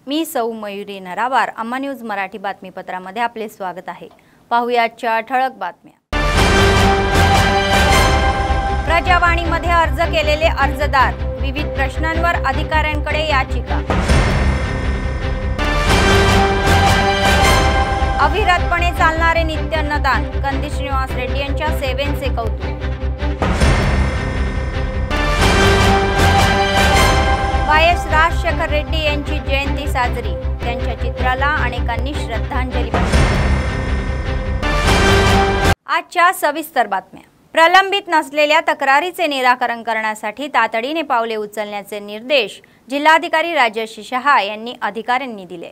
मी सौ मयुरी नरावार अम्मा न्यूज मराठी बातमीपत्रामध्ये आपले स्वागत आहे। पाहुयाच्या ठळक बातम्या। प्रजावाणीमध्ये अर्ज केलेले अर्जदार, विविध प्रश्नांवर अधिकाऱ्यांकडे याचिका। अविरतपणे चालणारे नित्य अन्नदान, कंदी श्रीनिवास रेड्डी यांच्या सेवेचे कौतुक। वायएस राजशेखर रेड्डी यांची जयंती साजरी, त्यांच्या चित्राला अनेकांनी श्रद्धांजली वाहिली। आजच्या सविस्तर बातम्या। प्रलंबित नसलेल्या तक्रारीचे निराकरण करण्यासाठी तातडीने पावले उचलण्याचे निर्देश जिल्हाधिकारी राजश्री शहा यांनी अधिकाऱ्यांनी दिले।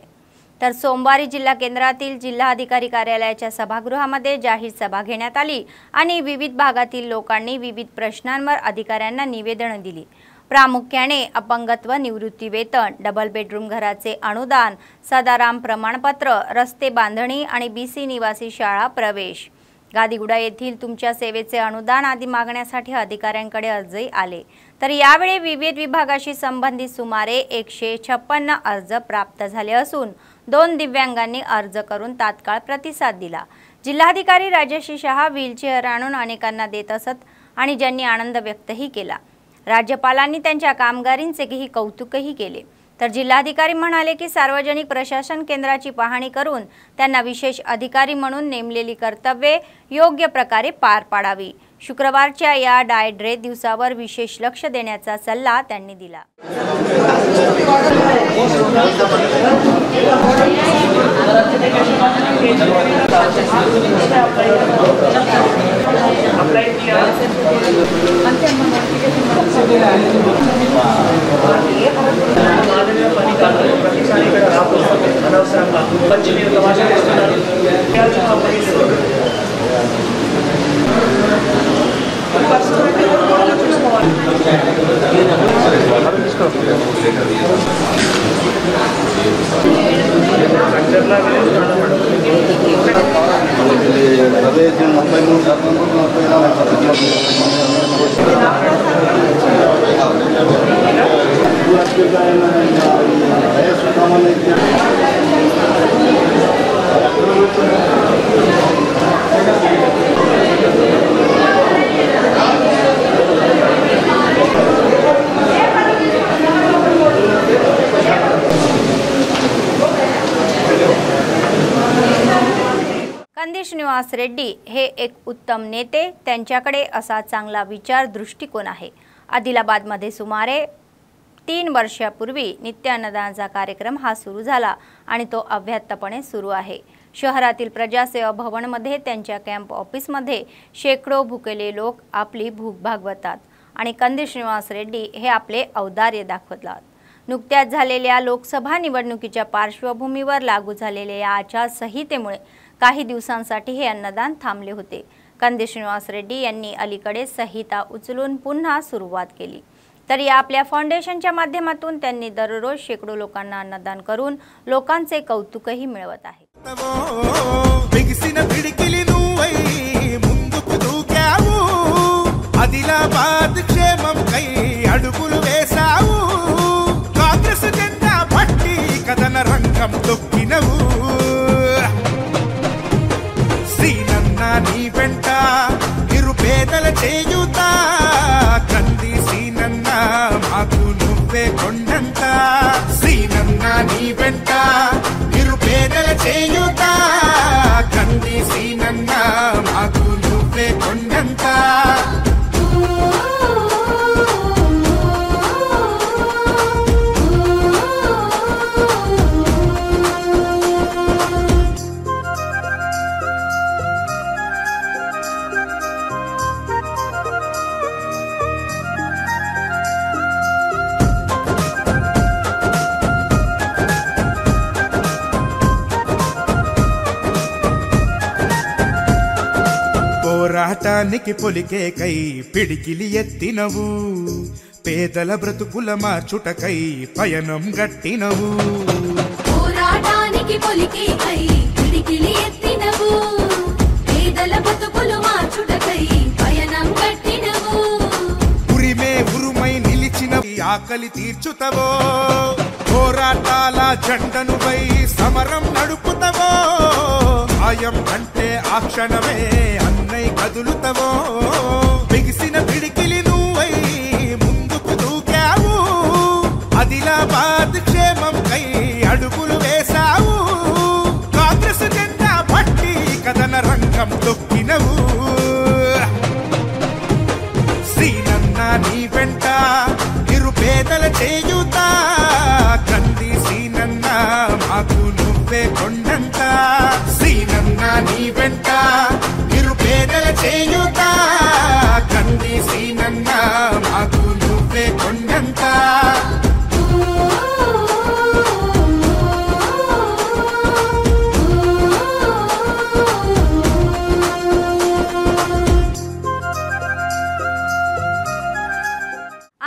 तर सोमवारी जिल्हा केंद्रातील जिल्हाधिकारी कार्यालयाच्या सभागृहामध्ये जाहीर सभा घेण्यात आली आणि विविध भागातील लोकांनी विविध प्रश्नांवर अधिकाऱ्यांना निवेदने दिली। प्रामुख्याने अपंगत्व निवृत्ती वेतन, डबल बेडरूम घराचे अनुदान, सदाराम प्रमाणपत्र, रस्ते बांधणी आणि बीसी निवासी शाळा प्रवेश, गादीगुडा येथील तुमच्या सेवेचे अनुदान आदी मागण्यासाठी अधिकाऱ्यांकडे अर्जही आले। तर यावेळी विविध विभागाशी संबंधित सुमारे 156 अर्ज प्राप्त झाले असून 2 दिव्यांगांनी अर्ज करून तात्काळ प्रतिसाद दिला। जिल्हाधिकारी राजश्री शहा व्हीलचेअर आणून अनेकांना देत असत आणि ज्यांनी आनंद व्यक्तही केला। राज्यपालांनी त्यांच्या कामगिरीचेही कौतुकही केले। तर जिल्हाधिकारी म्हणाले की सार्वजनिक प्रशासन केंद्राची पाहणी करून त्यांना विशेष अधिकारी म्हणून नेमलेली कर्तव्ये योग्य प्रकारे पार पाडावी। शुक्रवारच्या या डाय दिवसावर विशेष लक्ष देण्याचा सल्ला त्यांनी दिला। कंदी श्रीनिवास रेड्डी हे एक उत्तम नेते, त्यांच्याकडे असा चांगला विचार दृष्टिकोन आहे। आदिलाबादमध्ये सुमारे 3 वर्षापूर्वी नित्य अन्नदानाचा कार्यक्रम हा सुरू झाला आणि तो अव्याहतपणे सुरू आहे। शहरातील प्रजासेवा भवनमध्ये त्यांच्या कॅम्प ऑफिसमध्ये शेकडो भुकेले लोक आपली भूक भागवतात आणि कंदी श्रीनिवास रेड्डी हे आपले औदार्य दाखवतात। नुकत्याच झालेल्या लोकसभा निवडणुकीच्या पार्श्वभूमीवर लागू झालेल्या या आचारसंहितेमुळे काही दिवसांसाठी हे अन्नदान थांबले होते। कंदी श्रीनिवास रेड्डी यांनी अलीकडे संहिता उचलून पुन्हा सुरुवात केली। तर या आपल्या फाउंडेशनच्या माध्यमातून त्यांनी दररोज शेकडो लोकांना अन्नदान करून लोकांचे कौतुकही मिळवत आहेत। ఆదిలాబాద్ క్షేమం కై అడుగులు వేసావు, కాంగ్రెస్ జెండా పట్టి కథన రంగం తొక్కినవు, శ్రీనన్న నీ వెంట నిరుపేదల చేయుత, కంది శ్రీనన్న మాకు నువ్వే కొండంత, శ్రీనన్న నీ వెంట నిరుపేదల చేయుత, కంది శ్రీనన్న మాకు నువ్వే కొండంత। పోరాటానికి పొలికే కై పిడికిలి ఎత్తినవు, పేదల బ్రతుకుల మార్చుటకై పయనం గట్టినవు, పోరాటానికి పొలికే కై పిడికిలి ఎత్తినవు, పేదల బ్రతుకుల మార్చుటకై పయనం గట్టినవు, ఉరిమే ఉరుమై నిలిచిన ఆకలి తీర్చుతవో, పోరాటాల జెండనుపై సమరం నడుపుతవో ఆయం అంటే ఆ క్షణమే అన్నై కదులుతవో బిగిసిన పిడికిలి నువ్వై ముందుకు దూకావు ఆదిలాబాద్ క్షేమం కై అడుగులు వేశావు కాంగ్రెస్ జెండా పట్టి కథన రంగం తొక్కినవు శ్రీనన్న నీ వెంట నిరుపేదల చేయుతా కంది శ్రీనన్న మాకు నువ్వే కొండంత శ్రీనన్న నీ వెంట నిరుపేదల చేయుతా కంది శ్రీనన్న మాకు నువ్వే కొండంత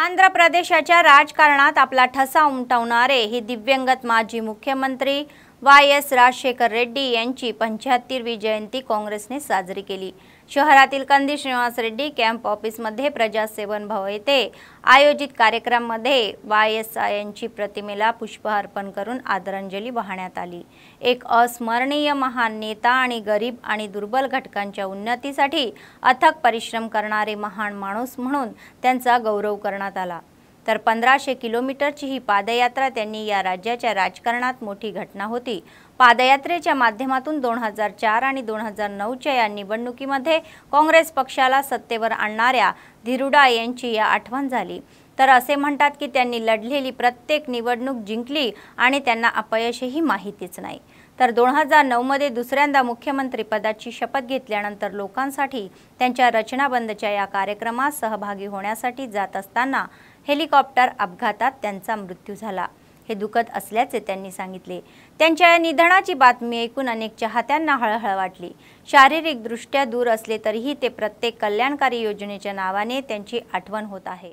आंध्र प्रदेशाच्या राजकारणात आपला ठसा उमटवणारे ही दिव्यंगत माजी मुख्यमंत्री YS राजशेखर रेड्डी यांची 75वी जयंती काँग्रेसने साजरी केली। शहरातील कंदी श्रीनिवास रेड्डी कॅम्प ऑफिसमध्ये प्रजासेवन भवन येथे आयोजित कार्यक्रमामध्ये YS यांची प्रतिमेला पुष्पहार अर्पण करून आदरांजली वाहण्यात आली। एक अस्मरणीय महान नेता आणि गरीब आणि दुर्बल घटकांच्या उन्नतीसाठी अथक परिश्रम करणारे महान माणूस म्हणून त्यांचा गौरव करण्यात आला। तर 1500 किलोमीटरची ही पादयात्रा त्यांनी या राज्याच्या राजकारणात मोठी घटना होती। पादयात्रेच्या माध्यमातून 2004 आणि 2009च्या या निवडणुकीमध्ये काँग्रेस पक्षाला सत्तेवर आणणाऱ्या धीरुडा यांची या आठवण झाली। तर असे म्हणतात की त्यांनी लढलेली प्रत्येक निवडणूक जिंकली आणि त्यांना अपयशही माहितीच नाही। तर 2009 मध्ये दुसऱ्यांदा मुख्यमंत्री पदाची शपथ घेतल्यानंतर लोकांसाठी त्यांच्या रचनाबंदच्या या कार्यक्रमात सहभागी होण्यासाठी जात असताना हेलिकॉप्टर अपघातात त्यांचा मृत्यू झाला। हे दुःखद असल्याचे त्यांनी सांगितले। त्यांच्या निधनाची बातमी ऐकून अनेक चाहत्यांना हळहळ वाटली। शारीरिक दृष्ट्या दूर असले तरीही ते प्रत्येक कल्याणकारी योजनेच्या नावाने त्यांची आठवण होत आहे।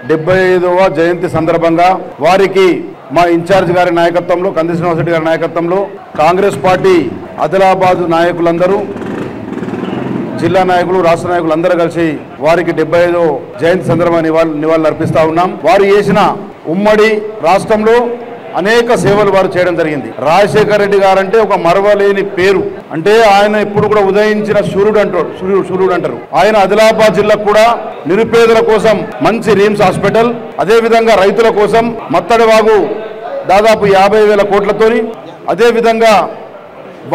డెబ్బై జయంతి సందర్భంగా వారికి మా ఇన్ఛార్జ్ గారి నాయకత్వంలో కంది శ్రీనివాస్ రెడ్డి గారి నాయకత్వంలో కాంగ్రెస్ పార్టీ ఆదిలాబాద్ నాయకులందరూ జిల్లా నాయకులు రాష్ట్ర నాయకులు అందరూ కలిసి వారికి 75వ జయంతి సందర్భంగా నివాళులు అర్పిస్తా ఉన్నాం। వారు చేసిన ఉమ్మడి రాష్ట్రంలో అనేక సేవలు వారు చేయడం జరిగింది। రాజశేఖర్ రెడ్డి గారు అంటే ఒక మరవలేని పేరు, అంటే ఆయన ఎప్పుడు కూడా ఉదయించిన సూర్యుడు అంటారు। ఆయన ఆదిలాబాద్ జిల్లా కూడా నిరుపేదల కోసం మంచి రిమ్స్ హాస్పిటల్, అదే విధంగా రైతుల కోసం మత్తడి వాగు దాదాపు 50,000 కోట్లతోని, అదే విధంగా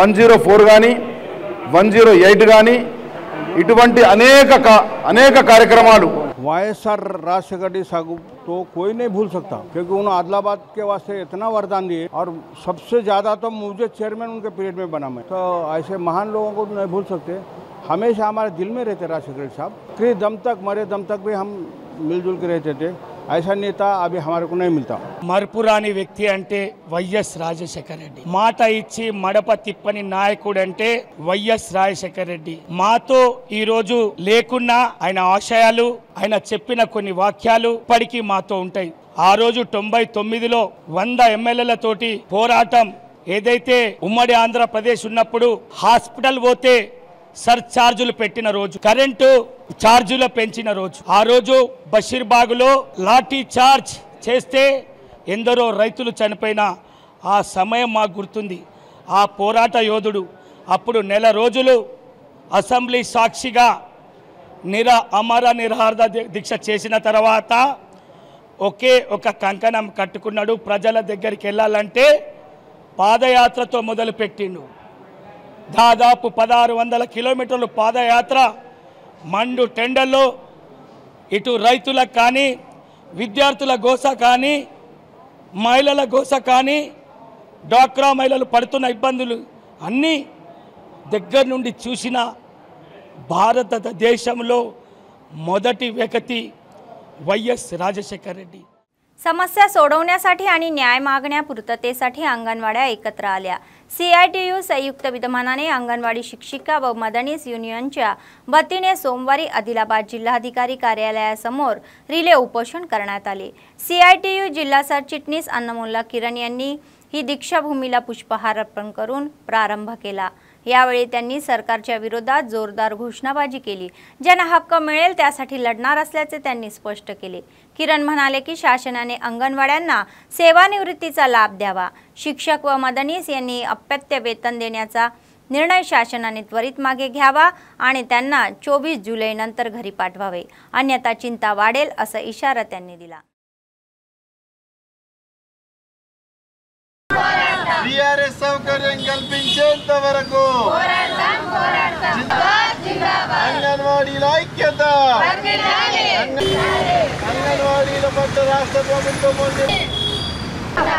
104 గాని 108 గాని ఇటువంటి అనేక కార్యక్రమాలు YSR राजशेखर रेड्डी साहब तो कोई नहीं भूल सकता, क्योंकि उन्होंने आदिलाबाद के वास्ते इतना वरदान दिए और सबसे ज़्यादा तो मुझे चेयरमैन उनके पीरियड में बना मैं, तो ऐसे महान लोगों को नहीं भूल सकते। हमेशा हमारे दिल में रहते राजशेखर रेड्डी साहब, कि दम तक मरे दम तक भी हम मिलजुल के रहते थे। ऐसा नेता अभी हमारे को नहीं मिलता। మరపురాని వ్యక్తి అంటే వైఎస్ రాజశేఖర్ రెడ్డి, మాట ఇచ్చి మడప తిప్పని నాయకుడు అంటే వైఎస్ రాజశేఖర్ రెడ్డి। మాతో ఈ రోజు లేకున్నా ఆయన ఆశయాలు, ఆయన చెప్పిన కొన్ని వాక్యాలు ఇప్పటికీ మాతో ఉంటాయి। ఆ రోజు 99లో 100 ఎమ్మెల్యేలతోటి పోరాటం ఏదైతే ఉమ్మడి ఆంధ్రప్రదేశ్ ఉన్నప్పుడు హాస్పిటల్ పోతే సర్చార్జులు పెట్టిన రోజు, కరెంటు ఛార్జులు పెంచిన రోజు, ఆ రోజు బషీర్బాగ్లో లాఠీ చార్జ్ చేస్తే ఎందరో రైతులు చనిపోయిన ఆ సమయం మాకు గుర్తుంది। ఆ పోరాట యోధుడు అప్పుడు నెల రోజులు అసెంబ్లీ సాక్షిగా అమర నిరాహార దీక్ష చేసిన తర్వాత ఒకే ఒక కంకణం కట్టుకున్నాడు, ప్రజల దగ్గరికి వెళ్ళాలంటే పాదయాత్రతో మొదలుపెట్టిండు। దాదాపు 1600 కిలోమీటర్లు పాదయాత్ర, మండు టెండల్లో ఇటు రైతులకు కానీ, విద్యార్థుల గోస కానీ, మహిళల గోస కానీ, డ్వాక్రా మహిళలు పడుతున్న ఇబ్బందులు అన్నీ దగ్గర నుండి చూసిన భారతదేశంలో మొదటి వ్యక్తి వైఎస్ రాజశేఖర్ రెడ్డి। समस्या सोडवण्यासाठी आणि न्याय मागण्या पूर्ततेसाठी अंगणवाड्या एकत्र आल्या। CITU संयुक्त विद्यमानाने अंगणवाडी शिक्षिका व मदनीस युनियनच्या वतीने सोमवारी आदिलाबाद जिल्हाधिकारी कार्यालयासमोर रिले उपोषण करण्यात आले। CITU जिल्हा सरचिटणीस अन्नमुल्ला किरण यांनी ही दीक्षाभूमीला पुष्पहार अर्पण करून प्रारंभ केला। यावेळी त्यांनी सरकारच्या विरोधात जोरदार घोषणाबाजी केली। ज्यांना हक्क मिळेल त्यासाठी लढणार असल्याचे त्यांनी स्पष्ट केले। किरण म्हणाले की शासनाने अंगणवाड्यांना सेवानिवृत्तीचा लाभ द्यावा। शिक्षक व मदनीस यांनी अपत्य वेतन देण्याचा निर्णय शासनाने त्वरित मागे घ्यावा आणि त्यांना 24 जुलै नंतर घरी पाठवावे, अन्यथा चिंता वाढेल असा इशारा त्यांनी दिला। टीआरएस సౌకర్యం కల్పించేంత వరకు అంగన్వాడీల ఐక్యత అంగన్వాడీల పట్ల రాష్ట్ర ప్రభుత్వం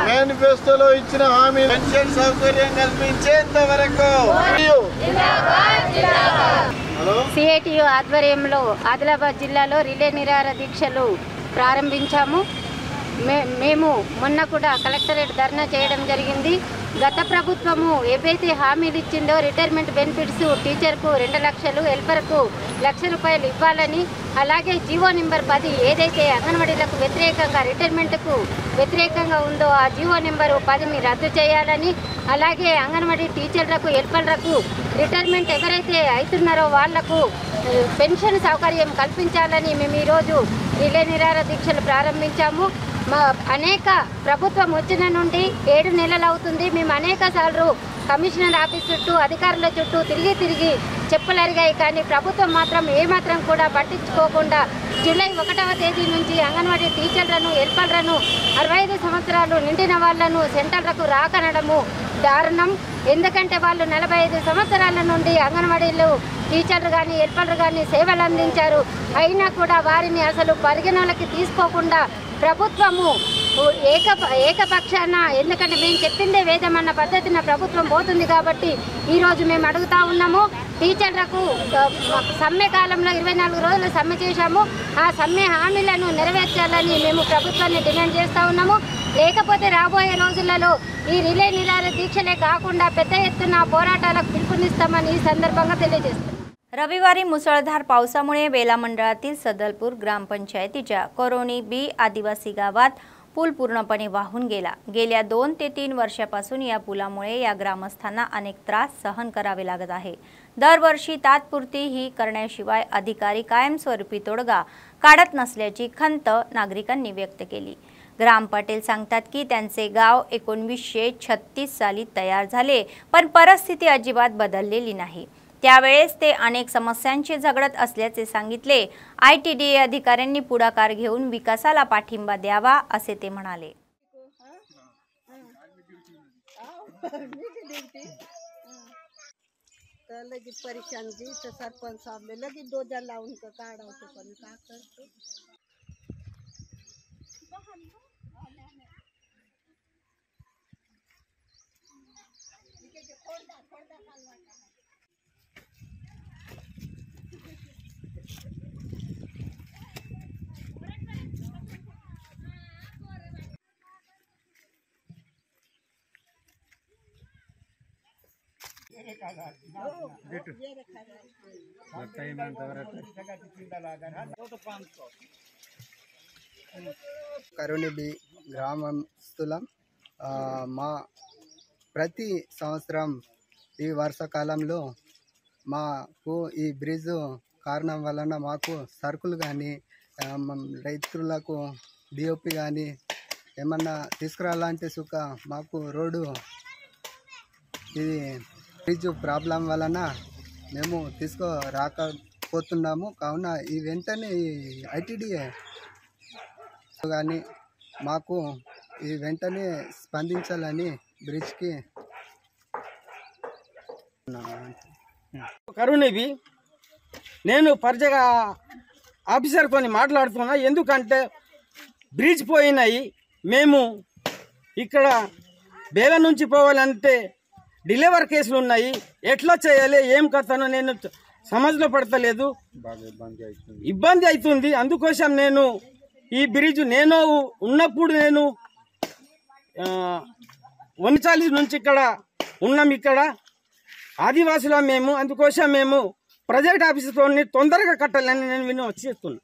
మేనిఫెస్టోలో ఇచ్చిన హామీ పెన్షన్ సౌకర్యం కల్పించేంత వరకు CITU ఆధ్వర్యంలో ఆదిలాబాద్ జిల్లాలో రిలే నిరాహార దీక్షలు ప్రారంభించాము। మేము మొన్న కూడా కలెక్టరేట్ ధర్నా చేయడం జరిగింది। గత ప్రభుత్వము ఏవైతే హామీలు ఇచ్చిందో రిటైర్మెంట్ బెనిఫిట్స్ టీచర్కు 2 లక్షలు, హెల్పర్కు 1 లక్ష రూపాయలు ఇవ్వాలని, అలాగే జీవో నెంబర్ 10 ఏదైతే అంగన్వాడీలకు వ్యతిరేకంగా రిటైర్మెంట్కు వ్యతిరేకంగా ఉందో ఆ జీవో నెంబర్ 10ని రద్దు చేయాలని, అలాగే అంగన్వాడీ టీచర్లకు, హెల్పర్లకు రిటైర్మెంట్ ఎవరైతే అవుతున్నారో వాళ్లకు పెన్షన్ సౌకర్యం కల్పించాలని మేము ఈరోజు రిలే నిరాహార దీక్షలు ప్రారంభించాము। అనేక ప్రభుత్వం వచ్చిన నుండి 7 నెలలు అవుతుంది। మేము అనేక సార్లు కమిషనర్ ఆఫీస్ చుట్టూ అధికారుల చుట్టూ తిరిగి చెప్పలరిగాయి, కానీ ప్రభుత్వం మాత్రం ఏమాత్రం కూడా పట్టించుకోకుండా జూలై 1వ తేదీ నుంచి అంగన్వాడీ టీచర్లను, హెల్పర్లను 65 సంవత్సరాలు నిండిన వాళ్లను సెంటర్లకు రాకనడము దారుణం। ఎందుకంటే వాళ్ళు 45 సంవత్సరాల నుండి అంగన్వాడీలు టీచర్లు కానీ హెల్పర్లు కానీ సేవలు అందించారు, అయినా కూడా వారిని అసలు పరిగణనలోకి తీసుకోకుండా ప్రభుత్వము ఏకపక్షాన, ఎందుకంటే మేము చెప్పిందే వేదం అన్న పద్ధతిన ప్రభుత్వం పోతుంది కాబట్టి ఈరోజు మేము అడుగుతా ఉన్నాము। టీచర్లకు సమ్మె కాలంలో 24 రోజులు సమ్మె చేశాము, ఆ సమ్మె హామీలను నెరవేర్చాలని మేము ప్రభుత్వాన్ని డిమాండ్ చేస్తూ ఉన్నాము। లేకపోతే రాబోయే రోజులలో ఈ రిలే నిరాహార దీక్షలే కాకుండా పెద్ద ఎత్తున పోరాటాలకు పిలుపునిస్తామని ఈ సందర్భంగా తెలియజేస్తున్నాం। रविवारी मुसळधार पावसामुळे बेला मंडळातील सदलपूर ग्रामपंचायतीच्या कोरोनी बी आदिवासी गावात पूल पूर्णपणे वाहून गेला। गेल्या 2 ते 3 वर्षापासून या पुलामुळे या ग्रामस्थांना अनेक त्रास सहन करावे लागत आहे। दरवर्षी तात्पुरती ही करण्याशिवाय अधिकारी कायमस्वरूपी तोडगा काढत नसल्याची खंत नागरिकांनी व्यक्त केली। ग्राम पाटील सांगतात की त्यांचे गाव 1936 साली तयार झाले, पण परिस्थिती अजिबात बदललेली नाही। त्यावेळेस ते अनेक समस्यांशी झगडत असल्याचे सांगितले। ITDA अधिकाऱ्यांनी पुढाकार घेऊन विकासाला पाठिंबा द्यावा असे ते म्हणाले। लगी परेशान जी तो सरपंच साहब ने लगी डोजर लावून तो काढावतो, पण का करतो కరోని బి గ్రామస్తులం। మా ప్రతి సంవత్సరం ఈ వర్షాకాలంలో మాకు ఈ బ్రిడ్జ్ కారణం వలన మాకు సరుకులు కానీ రైతులకు DOP కానీ ఏమన్నా తీసుకురావాలంటే సుఖ మాకు రోడ్డు ఇది బ్రిడ్జ్ ప్రాబ్లం వలన మేము తీసుకురాకపోతున్నాము। కావున ఈ వెంటనే ITDA కానీ మాకు ఈ వెంటనే స్పందించాలని బ్రిడ్జ్కి కరుణివి నేను పరిచయ ఆఫీసర్తో మాట్లాడుతున్నా। ఎందుకంటే బ్రిడ్జ్ పోయినాయి, మేము ఇక్కడ బేల నుంచి పోవాలంటే డిలీవర్ కేసులు ఉన్నాయి, ఎట్లా చేయాలి ఏం కథనో నేను సమజ్లో పడతలేదు, ఇబ్బంది అవుతుంది। అందుకోసం నేను ఈ బ్రిడ్జ్ నేను ఉన్నప్పుడు నేను వనచాలి నుంచి ఇక్కడ ఉన్నాం. ఇక్కడ ఆదివాసుల మేము, అందుకోసం మేము ప్రైవేట్ ఆఫీసుతో తొందరగా కట్టాలని నేను వచ్చేస్తున్నాను.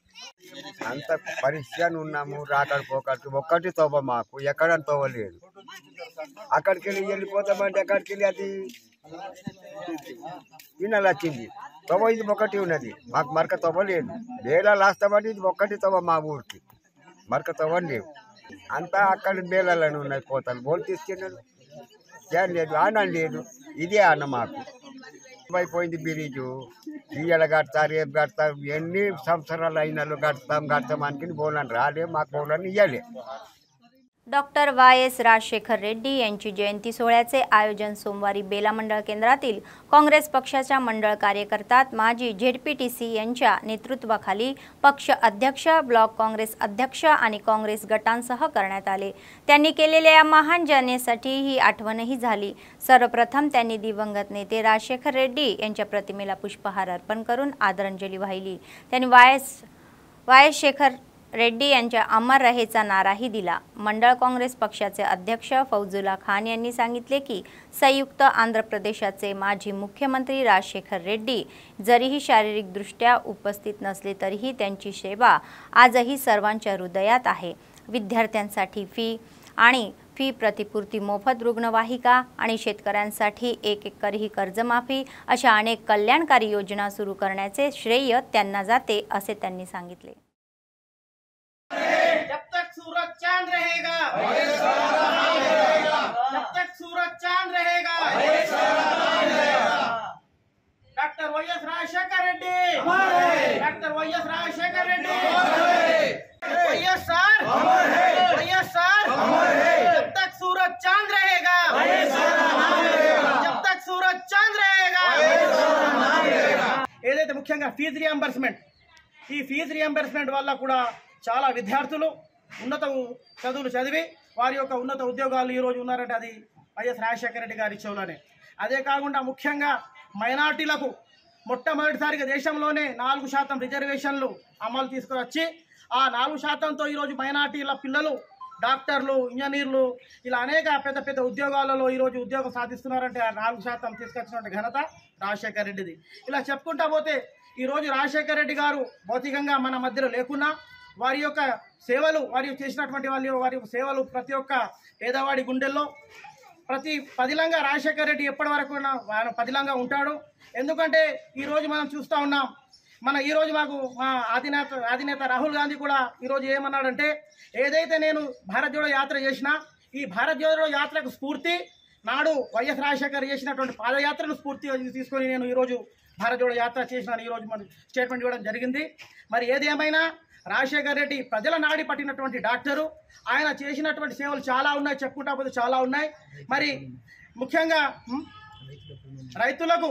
అంత పరిశ్రమ ఉన్నాము, రాకడ పోకట్టు ఒక్కటి తోవ మాకు ఎక్కడ తోవలేదు. అక్కడికి వెళ్ళి వెళ్ళిపోతామంటే అక్కడికి వెళ్ళి అది వినాలి వచ్చింది తోవ, ఇది ఒకటి ఉన్నది మాకు మరక తోవ లేదు. బేలాలు వస్తామంటే ఇది ఒక్కటి తోవ మా ఊరికి, మరక తోవ లేవు. అంతా అక్కడ బేలాలని ఉన్నాయి, పోతాను బోల్ తీసుకెళ్ళాను ఏం లేదు, ఆనం లేదు. ఇదే అన్న మాకు అయిపోయింది బ్రిడ్జు. ఇయ్యాల కడతారు, ఏం కడతారు, ఎన్ని సంవత్సరాలు అయినాలు కడతాం అనుకుని బోలని రాలే, మాకు బోలని ఇవ్వలే. Doctor Y S. राजशेखर रेड्डी यांची जयंती सोहळ्याचे आयोजन सोमवारी बेला मंडळ केंद्रातील काँग्रेस पक्षाच्या मंडळ कार्यकर्त्यात माजी झेडपीटीसी यांच्या नेतृत्वाखाली पक्ष अध्यक्ष, ब्लॉक काँग्रेस अध्यक्ष आणि काँग्रेस गटांसह करण्यात आले. त्यांनी केलेल्या या महान जर्नीसाठी ही आठवणही झाली. सर्वप्रथम त्यांनी दिवंगत नेते राजशेखर रेड्डी यांच्या प्रतिमेला पुष्पहार अर्पण करून आदरांजली वाहिली. त्यांनी वाय.एस. शेखर रेड्डी यांच्या अमर रहेचा नाराही दिला. मंडळ काँग्रेस पक्षाचे अध्यक्ष फौजुल्ला खान यांनी सांगितले की संयुक्त आंध्र प्रदेशाचे माजी मुख्यमंत्री राजशेखर रेड्डी जरीही शारीरिकदृष्ट्या उपस्थित नसले तरीही त्यांची सेवा आजही सर्वांच्या हृदयात आहे. विद्यार्थ्यांसाठी फी प्रतिपूर्ती, मोफत रुग्णवाहिका आणि शेतकऱ्यांसाठी 1 एकर ही कर्जमाफी अशा अनेक कल्याणकारी योजना सुरू करण्याचे श्रेय त्यांना जाते असे त्यांनी सांगितले. जब तक सूरज चांद रहेगा, जब तक सूरज चांद रहेगा, doctor Y S. Rajasekhara Reddy, doctor Y S. Rajasekhara Reddy, Y S. Sir, Y S. Sir, जब तक सूरज चांद रहेगा, जब तक सूरज चांद रहेगा. ఏదైతే ముఖ్యంగా ఫీజు రియంబర్స్మెంట్, ఈ ఫీజు రియంబర్స్మెంట్ వల్ల కూడా చాలా విద్యార్థులు ఉన్నత చదువులు చదివి వారి యొక్క ఉన్నత ఉద్యోగాలు ఈరోజు ఉన్నారంటే అది వైఎస్ రాజశేఖర రెడ్డి గారి చెవులోనే. అదే కాకుండా ముఖ్యంగా మైనార్టీలకు మొట్టమొదటిసారిగా దేశంలోనే 4% రిజర్వేషన్లు అమలు తీసుకువచ్చి ఆ 4%తో ఈరోజు మైనార్టీల పిల్లలు డాక్టర్లు, ఇంజనీర్లు ఇలా అనేక పెద్ద పెద్ద ఉద్యోగాలలో ఈరోజు ఉద్యోగం సాధిస్తున్నారంటే ఆ 4% తీసుకొచ్చినటువంటి ఘనత రాజశేఖర రెడ్డిది. ఇలా చెప్పుకుంటా పోతే ఈరోజు రాజశేఖర రెడ్డి గారు భౌతికంగా మన మధ్యలో లేకున్నా వారి యొక్క సేవలు, వారి చేసినటువంటి వారి సేవలు ప్రతి ఒక్క పేదవాడి గుండెల్లో ప్రతి పదిలంగా రాజశేఖర రెడ్డి ఎప్పటి వరకు పదిలంగా ఉంటాడు. ఎందుకంటే ఈరోజు మనం చూస్తూ ఉన్నాం, ఈరోజు మాకు మా అధినేత రాహుల్ గాంధీ కూడా ఈరోజు ఏమన్నాడంటే, ఏదైతే నేను భారత్ జోడో యాత్ర చేసినా ఈ భారత్ జోడో యాత్రకు స్ఫూర్తి నాడు వైఎస్ రాజశేఖర్ చేసినటువంటి పాదయాత్రను స్ఫూర్తి తీసుకొని నేను ఈరోజు భారత్ జోడో యాత్ర చేసినాను ఈరోజు మన స్టేట్మెంట్ ఇవ్వడం జరిగింది. మరి ఏది ఏమైనా రాజశేఖర్ రెడ్డి ప్రజల నాడి పట్టినటువంటి డాక్టరు. ఆయన చేసినటువంటి సేవలు చాలా ఉన్నాయి, చెప్పుకుంటా పోతే చాలా ఉన్నాయి. మరి ముఖ్యంగా రైతులకు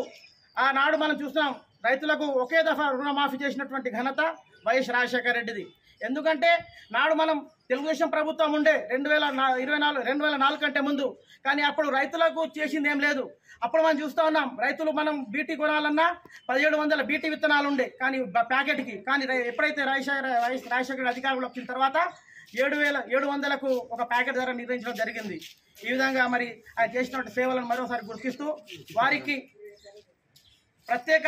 ఆనాడు మనం చూస్తున్నాం, రైతులకు ఒకే దఫా రుణమాఫీ చేసినటువంటి ఘనత వైఎస్ రాజశేఖర్ రెడ్డిది. ఎందుకంటే నాడు మనం తెలుగుదేశం ప్రభుత్వం ఉండే 2024 కంటే ముందు, కానీ అప్పుడు రైతులకు చేసింది ఏం లేదు. అప్పుడు మనం చూస్తూ ఉన్నాం, రైతులు మనం బీటీ కొనాలన్నా 1700 బీటీ విత్తనాలు ఉండే కానీ ప్యాకెట్కి. కానీ ఎప్పుడైతే రాజశేఖర్ అధికారంలో వచ్చిన తర్వాత 7700కు ఒక ప్యాకెట్ ధర నిర్ణయించడం జరిగింది. ఈ విధంగా మరి ఆయన చేసినటువంటి సేవలను మరోసారి గుర్తిస్తూ వారికి प्रत्येक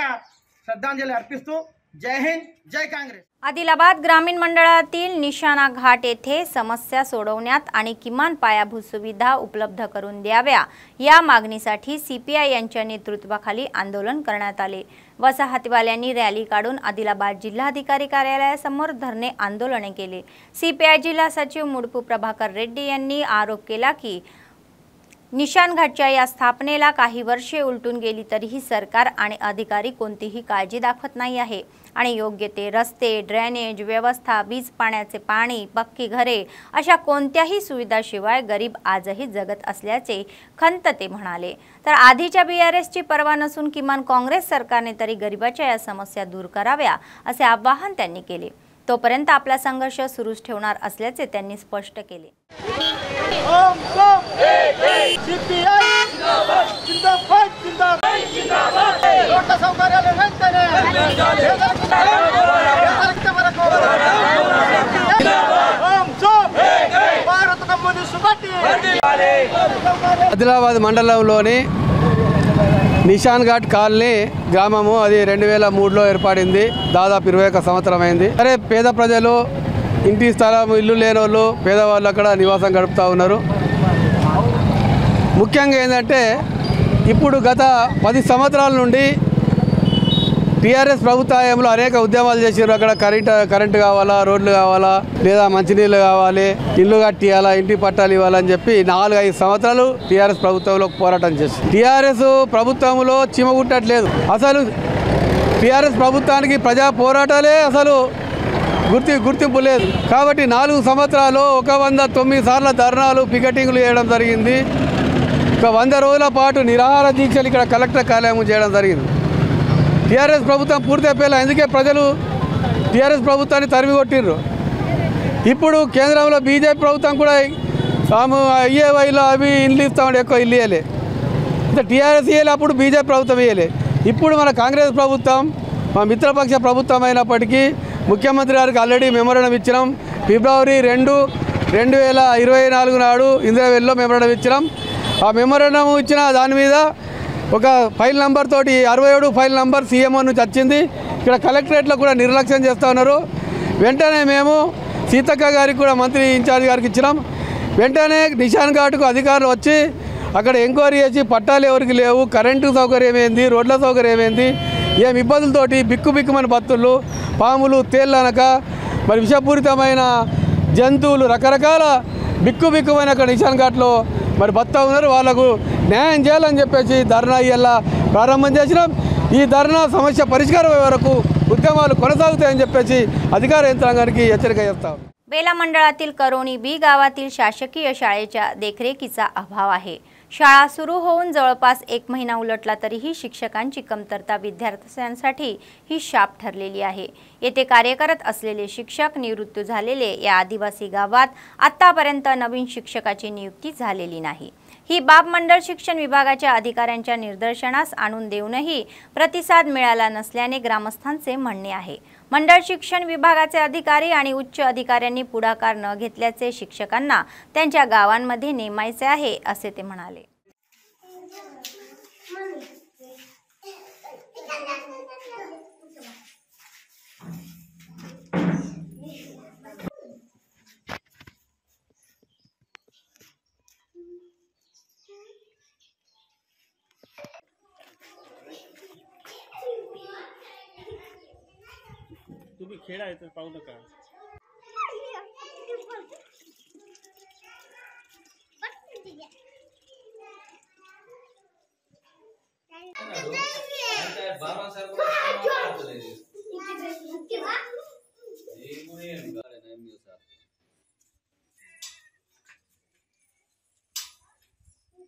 श्रद्धांजली अर्पिस्तू. जय हिंद, जय काँग्रेस. आदिलाबाद ग्रामीण मंडळातील निशाणा घाट येथे समस्या सोडवण्यात आणि किमान पायाभूत सुविधा उपलब्ध करून द्याव्या या मागणीसाठी सीपीआय यांच्या नेतृत्वाखाली आंदोलन करण्यात आले. वसाहतीवाल्यांनी रॅली काढून आदिलाबाद जिल्हाधिकारी कार्यालयासमोर धरणे आंदोलने केले. सीपीआय जिल्हा सचिव मुडपू प्रभाकर रेड्डी यांनी आरोप केला की निशाण घाटच्या या स्थापनेला काही वर्षे उलटून गेली तरीही सरकार आणि अधिकारी कोणतीही काळजी दाखवत नाही आहे आणि योग्य ते रस्ते, ड्रेनेज व्यवस्था, वीज पाण्याचे पाणी, पक्की घरे अशा कोणत्याही सुविधाशिवाय गरीब आजही जगत असल्याचे खंत ते म्हणाले. तर आधीच्या बीआरएसची पर्वा नसून किमान काँग्रेस सरकारने तरी गरिबाच्या या समस्या दूर कराव्या असे आवाहन त्यांनी केले. तोपर्यंत आपला संघर्ष सुरूच ठेवणार असल्याचे त्यांनी स्पष्ट केले. जिंदाबाद ఆదిలాబాద్ మండలంలోని నిషాన్ ఘాట్ కాలనీ గ్రామము, అది 2003లో ఏర్పడింది. దాదాపు 21 సంవత్సరం అయింది. సరే, పేద ప్రజలు, ఇంటి స్థలం, ఇల్లు లేని వాళ్ళు, పేదవాళ్ళు అక్కడ నివాసం గడుపుతూ ఉన్నారు. ముఖ్యంగా ఏంటంటే ఇప్పుడు గత 10 సంవత్సరాల నుండి టీఆర్ఎస్ ప్రభుత్వంలో అనేక ఉద్యమాలు చేశారు. అక్కడ కరెంటు కావాలా, రోడ్లు కావాలా, లేదా మంచినీళ్ళు కావాలి, ఇల్లు కట్టియాలా, ఇంటి పట్టాలు ఇవ్వాలని చెప్పి 4-5 సంవత్సరాలు టీఆర్ఎస్ ప్రభుత్వంలో పోరాటం చేశారు. టీఆర్ఎస్ ప్రభుత్వంలో చీమగుట్టట్లేదు. అసలు టీఆర్ఎస్ ప్రభుత్వానికి ప్రజా పోరాటాలే అసలు గుర్తింపు లేదు. కాబట్టి 4 సంవత్సరాలు 109 సార్లు ధర్నాలు, పికెటింగ్లు చేయడం జరిగింది. ఒక 100 రోజుల పాటు నిరాహార దీక్షలు ఇక్కడ కలెక్టర్ కార్యాలయం చేయడం జరిగింది. టీఆర్ఎస్ ప్రభుత్వం పూర్తి అయిపోయేలా, అందుకే ప్రజలు టీఆర్ఎస్ ప్రభుత్వాన్ని తరిమి కొట్టిర్రు. ఇప్పుడు కేంద్రంలో బీజేపీ ప్రభుత్వం కూడా అయ్యేవైలో అవి ఇల్లు ఇస్తామంటే ఎక్కువ ఇల్లు ఇవ్వలే. అంటే టీఆర్ఎస్ ఇవ్వలే, అప్పుడు బీజేపీ ప్రభుత్వం ఇవ్వలే. ఇప్పుడు మన కాంగ్రెస్ ప్రభుత్వం, మా మిత్రపక్ష ప్రభుత్వం అయినప్పటికీ ముఖ్యమంత్రి గారికి ఆల్రెడీ మెమోరాండం ఇచ్చినాం. ఫిబ్రవరి 2, 2024 నాడు ఇందిరావెల్లిలో మెమోరాండం ఇచ్చినాం. ఆ మెమోరాండం ఇచ్చిన దాని మీద ఒక ఫైల్ నెంబర్ తోటి 67 ఫైల్ నెంబర్ సీఎంఓ నుంచి వచ్చింది. ఇక్కడ కలెక్టరేట్లో కూడా నిర్లక్ష్యం చేస్తూ ఉన్నారు. వెంటనే మేము సీతక్క గారికి కూడా, మంత్రి ఇన్ఛార్జ్ గారికి ఇచ్చినాం. వెంటనే నిషాన్ ఘాట్కు అధికారులు వచ్చి అక్కడ ఎంక్వైరీ చేసి పట్టాలు ఎవరికి లేవు, కరెంటు సౌకర్యం ఏంది, రోడ్ల సౌకర్యం ఏంది, ఏం ఇబ్బందులతోటి బిక్కుబిక్కుమైన భక్తులు, పాములు, తేళ్ళనక మరి విషపూరితమైన జంతువులు, రకరకాల బిక్కుబిక్కుమైన అక్కడ నిషాన్ ఘాట్లో మరి బతా ఉన్నారు. వాళ్ళకు న్యాయం చేయాలని చెప్పేసి ధర్నా ఇలా ప్రారంభం చేసినాం. ఈ ధర్నా समस्या పరిష్కారం అయ్యే वరకు उद्यमाలు కొనసాగుతాయని చెప్పేసి अधिकार यंत्रणांगांनी హెచ్చరిక చేస్తాం. बेला मंडळातील करोनी बी गावातील शासकीय शाळेच्या देखरेखीचा अभाव आहे. शाळा सुरू होऊन जवळपास 1 महिना उलटला तरीही शिक्षकांची कमतरता विद्यार्थ्यांसाठी ही शाप ठरलेली आहे. येथे कार्यरत असलेले शिक्षक निवृत्त झालेले या आदिवासी गावात आतापर्यंत नवीन शिक्षकाची नियुक्ती झालेली नाही. ही बाब मंडळ शिक्षण विभागाच्या अधिकाऱ्यांच्या निदर्शनास आणून देऊनही प्रतिसाद मिळाला नसल्याने ग्रामस्थांचे म्हणणे आहे. मंडळ शिक्षण विभागाचे अधिकारी आणि उच्च अधिकाऱ्यांनी पुढाकार न घेतल्याचे शिक्षकांना त्यांच्या गावांमध्ये नेमायचे आहे असे ते म्हणाले. तुम्ही खेळायचं पाहू नका.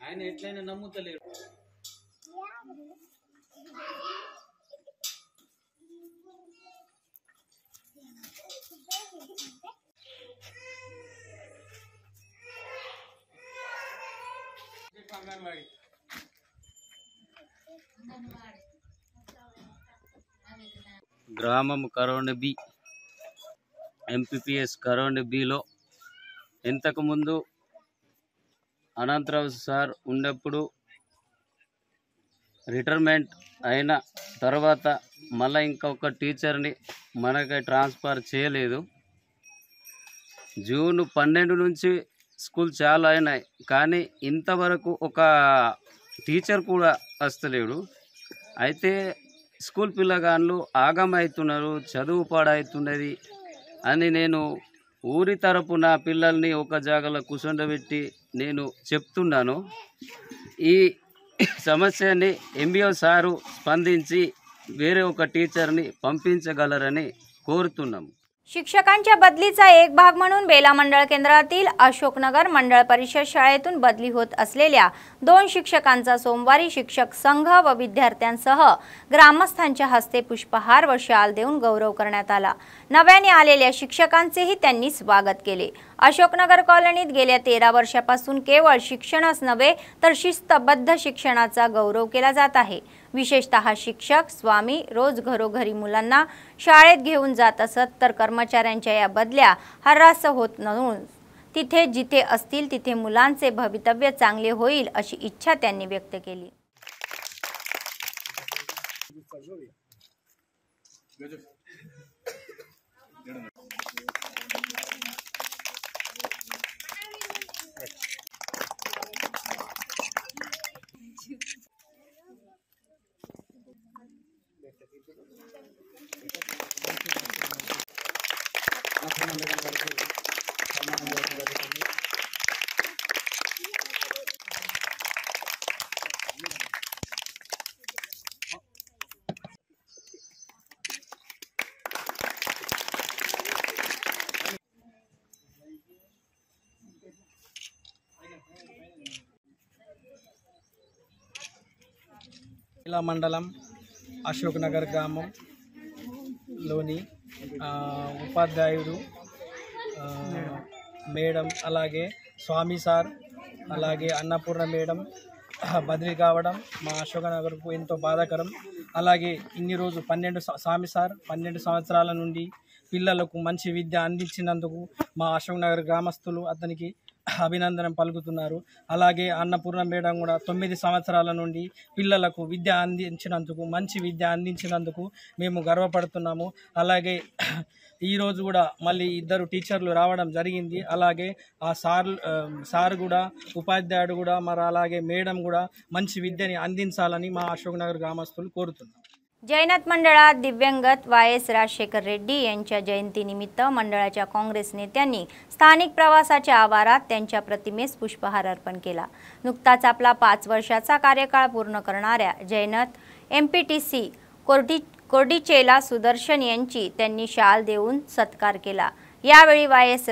ఆయన ఎట్లయినా నమ్ముతలేడు. గ్రామం Caroni B MPPS Caroni below ఇంతకుముందు అనంతరావు సార్ ఉన్నప్పుడు రిటైర్మెంట్ అయిన తర్వాత మళ్ళీ ఇంకొక టీచర్ని మనకి ట్రాన్స్ఫర్ చేయలేదు. జూన్ 12 నుంచి స్కూల్ చాలా అయినాయి, కానీ ఇంతవరకు ఒక టీచర్ కూడా వస్తలేడు. అయితే స్కూల్ పిల్లగాళ్ళు ఆగమవుతున్నారు, చదువు పాడవుతున్నది అని నేను ఊరి తరపున పిల్లల్ని ఒక జాగలో కూర్చోబెట్టి నేను చెప్తున్నాను. ఈ సమస్యని ఎంబీఓ సారు స్పందించి వేరే ఒక టీచర్ని పంపించగలరని కోరుతున్నాము. शिक्षकांच्या बदलीचा एक भाग म्हणून बेला मंडळ केंद्रातील अशोकनगर मंडळ परिषद शाळेतून बदली होत असलेल्या 2 शिक्षकांचा सोमवारी शिक्षक संघ व विद्यार्थ्यांसह ग्रामस्थांच्या हस्ते पुष्पहार व शाल देऊन गौरव करण्यात आला. नव्याने आलेल्या शिक्षकांचेही त्यांनी स्वागत केले. अशोकनगर कॉलनीत गेल्या 13 वर्षापासून केवळ शिक्षणच नव्हे तर शिस्तबद्ध शिक्षणाचा गौरव केला जात आहे. विशेषतः शिक्षक स्वामी रोज घरोघरी मुलांना शाळेत घेऊन जात असत, तर कर्मचाऱ्यांच्या या बदल्या हर्रास होत नसून तिथे जिथे असतील तिथे मुलांचे भवितव्य चांगले होईल अशी इच्छा त्यांनी व्यक्त केली. ఇలా మండలం అశోక్ నగర్ గ్రామంలోని ఉపాధ్యాయుడు మేడం అలాగే స్వామి సార్ అలాగే అన్నపూర్ణ మేడం బదిలీ కావడం మా అశోక్ నగర్కు ఎంతో బాధాకరం. అలాగే ఇన్ని రోజు స్వామి సార్ 12 సంవత్సరాల నుండి పిల్లలకు మంచి విద్య అందించినందుకు మా అశోక్ నగర్ గ్రామస్తులు అతనికి అభినందనం పలుకుతున్నారు. అలాగే అన్నపూర్ణ మేడం కూడా 9 సంవత్సరాల నుండి పిల్లలకు విద్య అందించినందుకు మంచి విద్య అందించినందుకు మేము గర్వపడుతున్నాము. అలాగే ఈరోజు కూడా మళ్ళీ 2 టీచర్లు రావడం జరిగింది. అలాగే ఆ సార్ కూడా ఉపాధ్యాయుడు కూడా మరి అలాగే మేడం కూడా మంచి विद्येने अंदिंचाలని మా अशोक नगर ग्रामस्थुలు కోరుతున్నారు. जैनत मंडळात दिव्यांगत वायस राजशेखर रेड्डी यांच्या जयंतीनिमित्त मंडळाच्या काँग्रेस नेत्यांनी स्थानिक प्रवासाच्या आवारात त्यांच्या प्रतिमेस पुष्पहार अर्पण केला. नुकताच आपला 5 वर्षाचा कार्यकाळ पूर्ण करणाऱ्या जैनत एमपीटीसी कोर्डीचेला सुदर्शन यांची त्यांनी शाल देऊन सत्कार केला. यावेळी वायस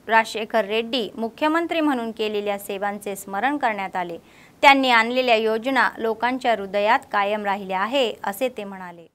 राजशेखर रेड्डी मुख्यमंत्री म्हणून केलेल्या सेवांचे स्मरण करण्यात आले. त्यांनी आणलेल्या योजना लोकांच्या हृदयात कायम राहिल्या आहे असे ते म्हणाले.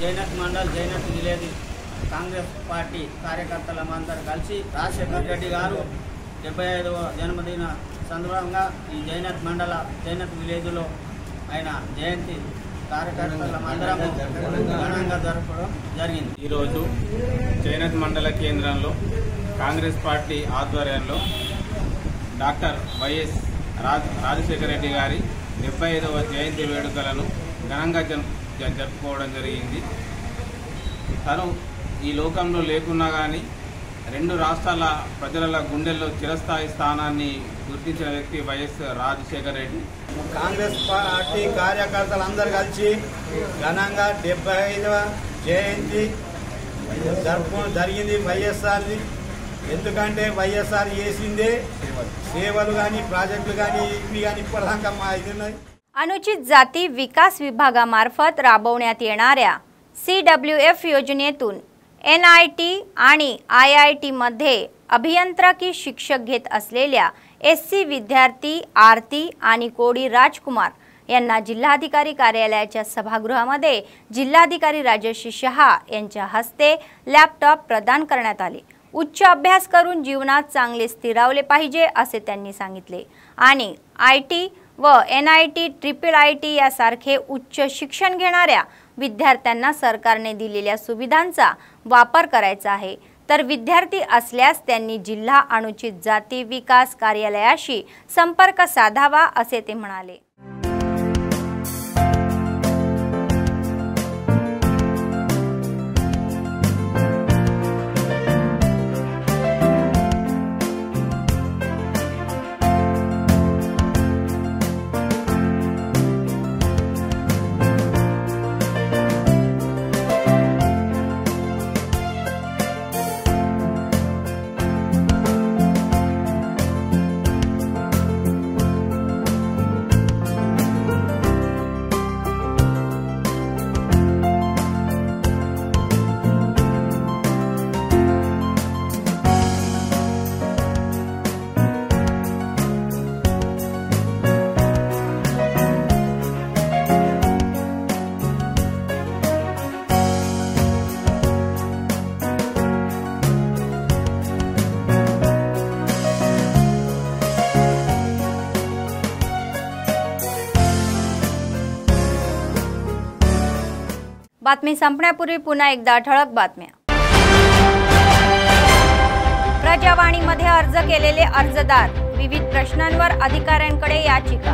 జైనత్ మండల్ జైనత్ విలేజ్ కాంగ్రెస్ పార్టీ కార్యకర్తలందరూ కలిసి రాజశేఖర్ రెడ్డి గారు 75వ జన్మదిన సందర్భంగా ఈ జైనత్ మండల జైనత్ విలేజ్లో ఆయన జయంతి కార్యకర్తలందరం ఘనంగా జరపడం జరిగింది. ఈరోజు జైనత్ మండల కేంద్రంలో కాంగ్రెస్ పార్టీ ఆధ్వర్యంలో డాక్టర్ వైఎస్ రాజశేఖర రెడ్డి గారి 75వ జయంతి వేడుకలను ఘనంగా జరుపుకోవడం జరిగింది. తను ఈ లోకంలో లేకున్నా కానీ 2 రాష్ట్రాల ప్రజల గుండెల్లో చిరస్థాయి స్థానాన్ని గుర్తించిన వ్యక్తి వైఎస్ రాజశేఖర రెడ్డి. కాంగ్రెస్ పార్టీ కార్యకర్తలందరూ కలిసి ఘనంగా 75వ జయంతి జరుపుకోవడం జరిగింది వైఎస్ఆర్ది. ఎందుకంటే వైఎస్ఆర్ చేసిందే సేవలు కానీ ప్రాజెక్టులు కానీ ఇవి కానీ ఇప్పటిదాకా మా ఇది ఉన్నాయి. अनुचित जाती विकास विभागामार्फत राबवण्यात येणाऱ्या CWF योजनेतून NIT आणि IIT मध्ये अभियंत्रिकी शिक्षक घेत असलेल्या SC विद्यार्थी आरती आणि कोडी राजकुमार यांना जिल्हाधिकारी कार्यालयाच्या सभागृहामध्ये जिल्हाधिकारी राजश्री शहा यांच्या हस्ते लॅपटॉप प्रदान करण्यात आले. उच्च अभ्यास करून जीवनात चांगले स्थिरावले पाहिजे असे त्यांनी सांगितले आणि IT व NIT IIIT यासारखे उच्च शिक्षण घेणाऱ्या विद्यार्थ्यांना सरकारने दिलेल्या सुविधांचा वापर करायचा आहे. तर विद्यार्थी असल्यास त्यांनी जिल्हा अनुचित जाती विकास कार्यालयाशी संपर्क साधावा असे ते म्हणाले. बातमी संपण्यापूर्वी पुन्हा एकदा ठळक बातम्या। प्रजावाणीमध्ये अर्ज केलेले अर्जदार, विविध प्रश्नांवर अधिकाऱ्यांकडे याचिका।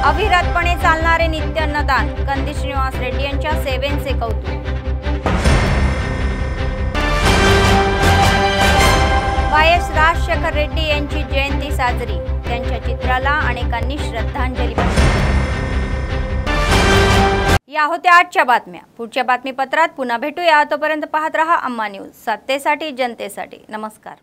अविरतपणे चालणारे नित्य अन्नदान, कंदी श्रीनिवास रेड्डी यांच्या सेवेचे कौतुक। वायएस राजशेखर रेड्डी यांची जयंती साजरी, त्यांच्या चित्राला अनेकांनी श्रद्धांजली वाहिली। या होत्या आजच्या बातम्या। पुढच्या बातमीपत्रात पुन्हा भेटूया। तोपर्यंत पाहत रहा अम्मा न्यूज, सत्तेसाठी जनतेसाठी। नमस्कार।